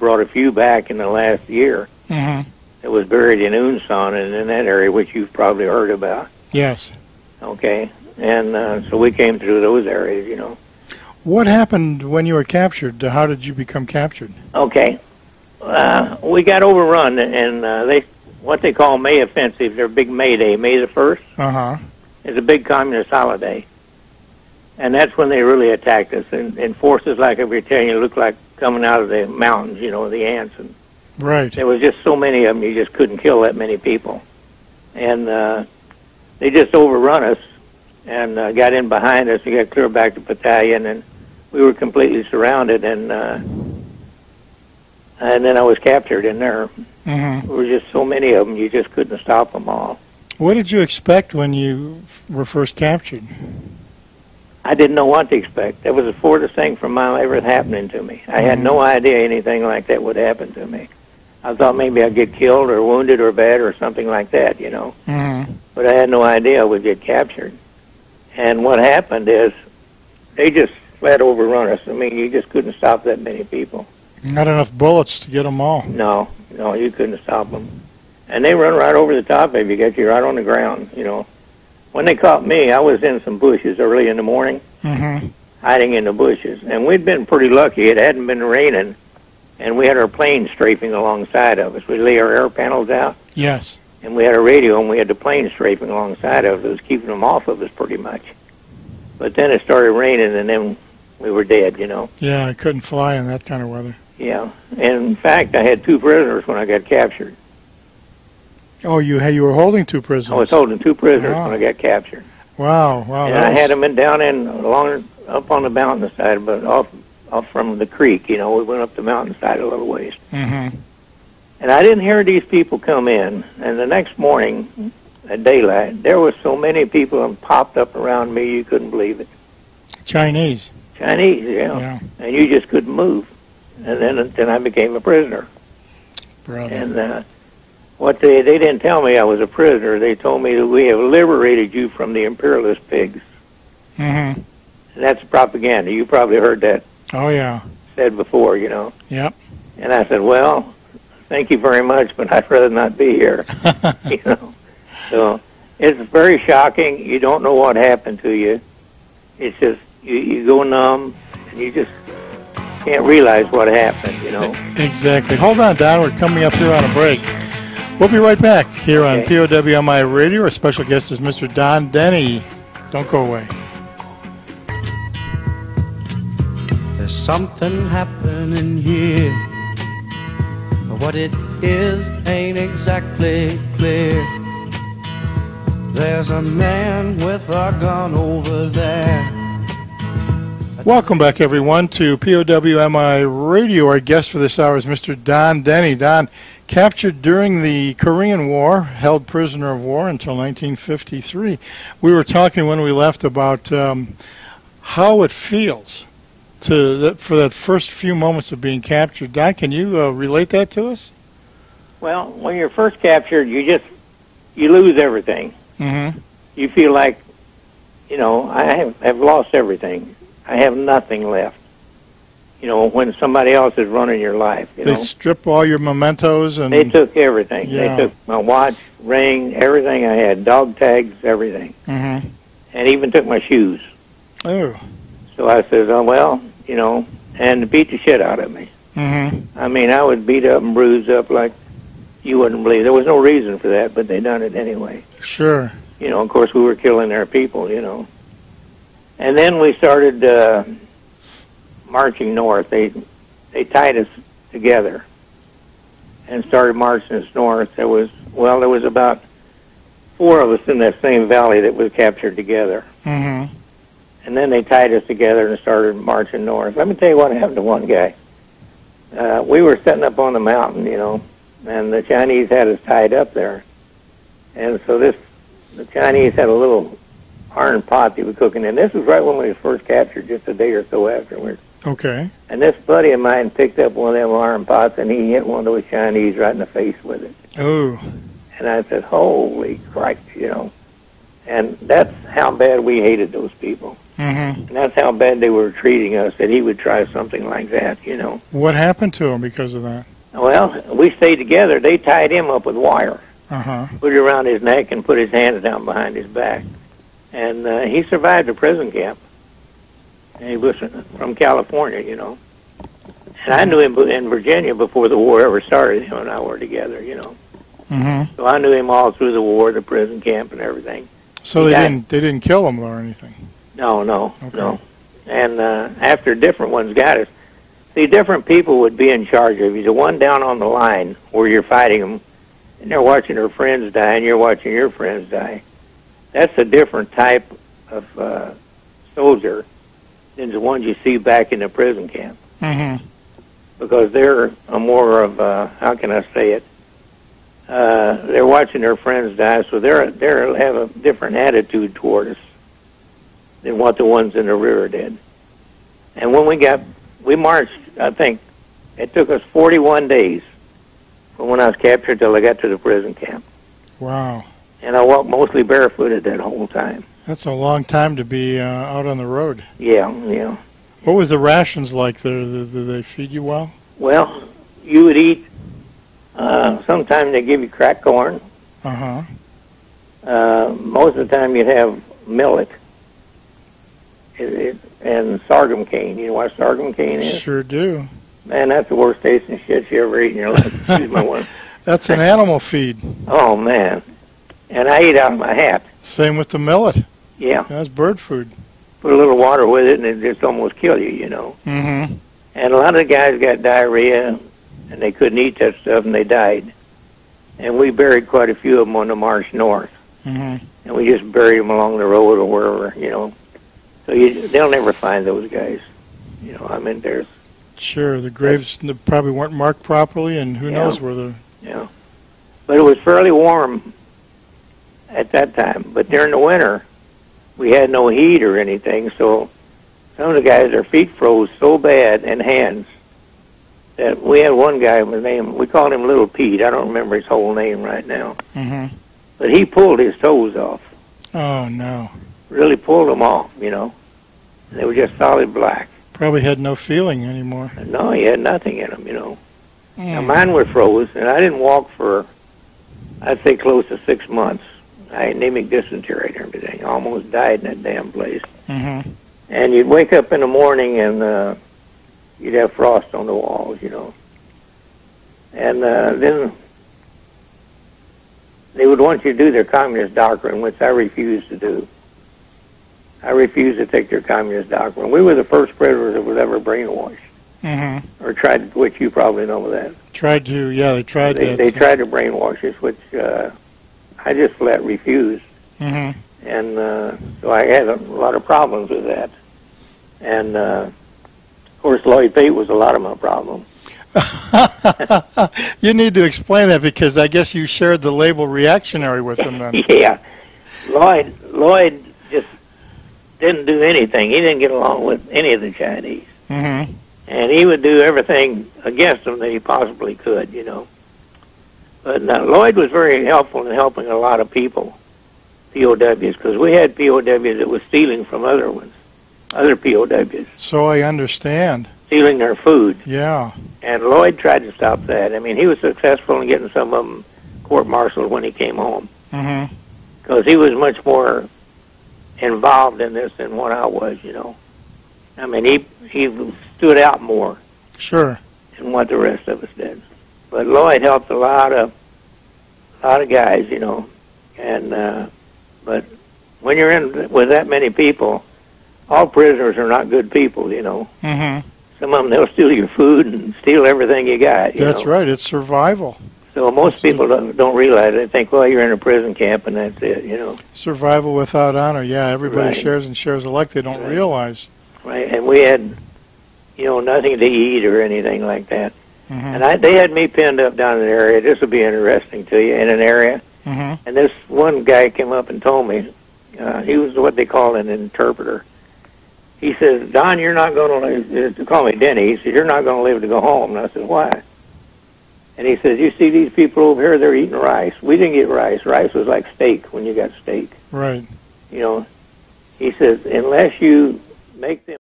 brought a few back in the last year. Mm-hmm. It was buried in Unson and in that area, which you've probably heard about. Yes. Okay. And so we came through those areas, you know. What happened when you were captured? How did you become captured? Okay. We got overrun, and what they call May Offensive, their big May Day, May the 1st. Uh-huh. It's a big communist holiday. And that's when they really attacked us. And forces like I was telling you looked like coming out of the mountains, you know, the ants. And right. there was just so many of them, you just couldn't kill that many people. And they just overrun us and got in behind us. We got clear back to battalion, and we were completely surrounded. And then I was captured in there. Mm-hmm. There were just so many of them, you just couldn't stop them all. What did you expect when you were first captured? I didn't know what to expect. That was the furthest thing from ever happening to me. I had no idea anything like that would happen to me. I thought maybe I'd get killed or wounded or bad or something like that, you know. Mm-hmm. But I had no idea I would get captured. And what happened is they just flat overrun us. I mean, you just couldn't stop that many people. Not enough bullets to get them all. No, you couldn't stop them. And they run right over the top of you, get you right on the ground, you know. When they caught me, I was in some bushes early in the morning, hiding in the bushes. And we'd been pretty lucky. It hadn't been raining, and we had our plane strafing alongside of us. We lay our air panels out. Yes. And we had a radio, and we had the plane strafing alongside of us. It was keeping them off of us pretty much. But then it started raining, and then we were dead, you know. Yeah, I couldn't fly in that kind of weather. Yeah. And in fact, I had 2 prisoners when I got captured. Oh, you were holding 2 prisoners. I was holding 2 prisoners when I got captured. Wow. And I had them down up on the mountainside, but off from the creek. You know, we went up the mountainside a little ways. Mm-hmm. And I didn't hear these people come in. And the next morning, at daylight, there was so many people that popped up around me, you couldn't believe it. Chinese, yeah. And you just couldn't move. And then I became a prisoner. Brother. And what they didn't tell me I was a prisoner. They told me that we have liberated you from the imperialist pigs. Mm-hmm. And that's propaganda. You probably heard that. Oh, yeah. Said before, you know. Yep. And I said, well, thank you very much, but I'd rather not be here. You know. So it's very shocking. You don't know what happened to you. It's just you go numb, and you just can't realize what happened, you know. Exactly. Hold on, Don. We're coming up here on a break. We'll be right back here on POWMI Radio. Our special guest is Mr. Don Denny. Don't go away. There's something happening here. What it is ain't exactly clear. There's a man with a gun over there. Welcome back, everyone, to POWMI Radio. Our guest for this hour is Mr. Don Denny. Don, captured during the Korean War, held prisoner of war until 1953. We were talking when we left about how it feels for that first few moments of being captured. Don, can you relate that to us? Well, when you're first captured, you lose everything. Mm-hmm. You feel like, you know, I have lost everything. I have nothing left. You know, when somebody else is running your life. They strip all your mementos and they took everything. Yeah. They took my watch, ring, everything I had, dog tags, everything, mm-hmm. and even took my shoes. Oh. So I said, oh well, you know, and beat the shit out of me. Mm-hmm. I mean, I was beat up and bruised up like you wouldn't believe. There was no reason for that, but they done it anyway. Sure. You know, of course, we were killing their people. You know. And then we started marching north. They tied us together and started marching us north. There was about 4 of us in that same valley that was captured together. Mm-hmm. And then they tied us together and started marching north. Let me tell you what happened to one guy. We were sitting up on the mountain, you know, and the Chinese had us tied up there. And so the Chinese had a little iron pot they were cooking in. This was right when we were first captured, just a day or so afterwards. Okay. And this buddy of mine picked up one of them iron pots, and he hit one of those Chinese right in the face with it. Oh. And I said, holy Christ, you know. And that's how bad we hated those people. Mm-hmm. And that's how bad they were treating us, that he would try something like that, you know. What happened to him because of that? Well, we stayed together. They tied him up with wire, Uh-huh. put it around his neck, and put his hands down behind his back. And he survived the prison camp. And he was from California, you know. And I knew him in Virginia before the war ever started. Him and I were together, you know. Mm-hmm. So I knew him all through the war, the prison camp, and everything. So they didn't kill him or anything? No. Okay. No. And after different ones got us, see, different people would be in charge of you. The one down on the line where you're fighting them, and they're watching their friends die, and you're watching your friends die. That's a different type of soldier than the ones you see back in the prison camp. Mm-hmm. Because they're a more of, how can I say it? They're watching their friends die, so they have a different attitude toward us than what the ones in the rear did. And when we marched, I think, it took us 41 days from when I was captured till I got to the prison camp. Wow. And I walked mostly barefooted that whole time. That's a long time to be out on the road. Yeah. What was the rations like there? Did they feed you well? Well, you would eat, sometimes they give you cracked corn. Uh-huh. Most of the time you'd have millet and sorghum cane. You know what sorghum cane is? Sure do. Man, that's the worst tasting shit you ever eat in your life. Excuse my one. That's an animal feed. Oh, man. And I ate out of my hat. Same with the millet. Yeah. That's bird food. Put a little water with it, and it just almost kill you, you know. Mm-hmm. And a lot of the guys got diarrhea, and they couldn't eat that stuff, and they died. And we buried quite a few of them on the march north. Mm-hmm. And we just buried them along the road or wherever, you know. So they'll never find those guys. You know, I mean, there's... Sure, the graves probably weren't marked properly, and who knows where they're... Yeah. But it was fairly warm at that time. But during the winter, we had no heat or anything, so some of the guys, their feet froze so bad and hands that we had one guy, we called him Little Pete. I don't remember his whole name right now. Mm-hmm. But he pulled his toes off. Oh, no. Really pulled them off, you know. They were just solid black. Probably had no feeling anymore. No, he had nothing in them, you know. Mm. Now, mine were froze, and I didn't walk for, I'd say, close to 6 months. I had anemic dysentery and everything. I almost died in that damn place. Mm-hmm. And you'd wake up in the morning, and you'd have frost on the walls, you know. And then they would want you to do their communist doctrine, which I refused to do. I refused to take their communist doctrine. We were the first prisoners that was ever brainwashed. Mm-hmm. Or tried, which you probably know that. Tried to, yeah, they tried to. They tried to brainwash us, which I just flat refused. Mm-hmm. And so I had a lot of problems with that. And, of course, Lloyd Pate was a lot of my problem. You need to explain that, because I guess you shared the label reactionary with him then. Yeah. Lloyd just didn't do anything. He didn't get along with any of the Chinese. Mm-hmm. And he would do everything against them that he possibly could, you know. But Lloyd was very helpful in helping a lot of people, POWs, because we had POWs that was stealing from other POWs. So I understand. Stealing their food. Yeah. And Lloyd tried to stop that. I mean, he was successful in getting some of them court-martialed when he came home. Mm-hmm. Because he was much more involved in this than what I was, you know. I mean, he stood out more. Sure. Than what the rest of us did. But Lloyd helped a lot of guys, you know. And but when you're in with that many people, all prisoners are not good people, you know. Mm-hmm. Some of them, they'll steal your food and steal everything you got. That's right. It's survival. So most people don't realize it. They think, well, you're in a prison camp and that's it, you know. Survival without honor. Yeah, everybody Right. shares and shares alike. They don't realize. Right, and we had, you know, nothing to eat or anything like that. Mm-hmm. And they had me pinned up down in an area. This will be interesting to you, in an area. Mm-hmm. And this one guy came up and told me, he was what they call an interpreter. He says, Don, you're not going to live, to call me Denny, he said, you're not going to live to go home. And I said, why? And he says, you see these people over here, they're eating rice. We didn't get rice. Rice was like steak when you got steak. Right. You know, he says, unless you make them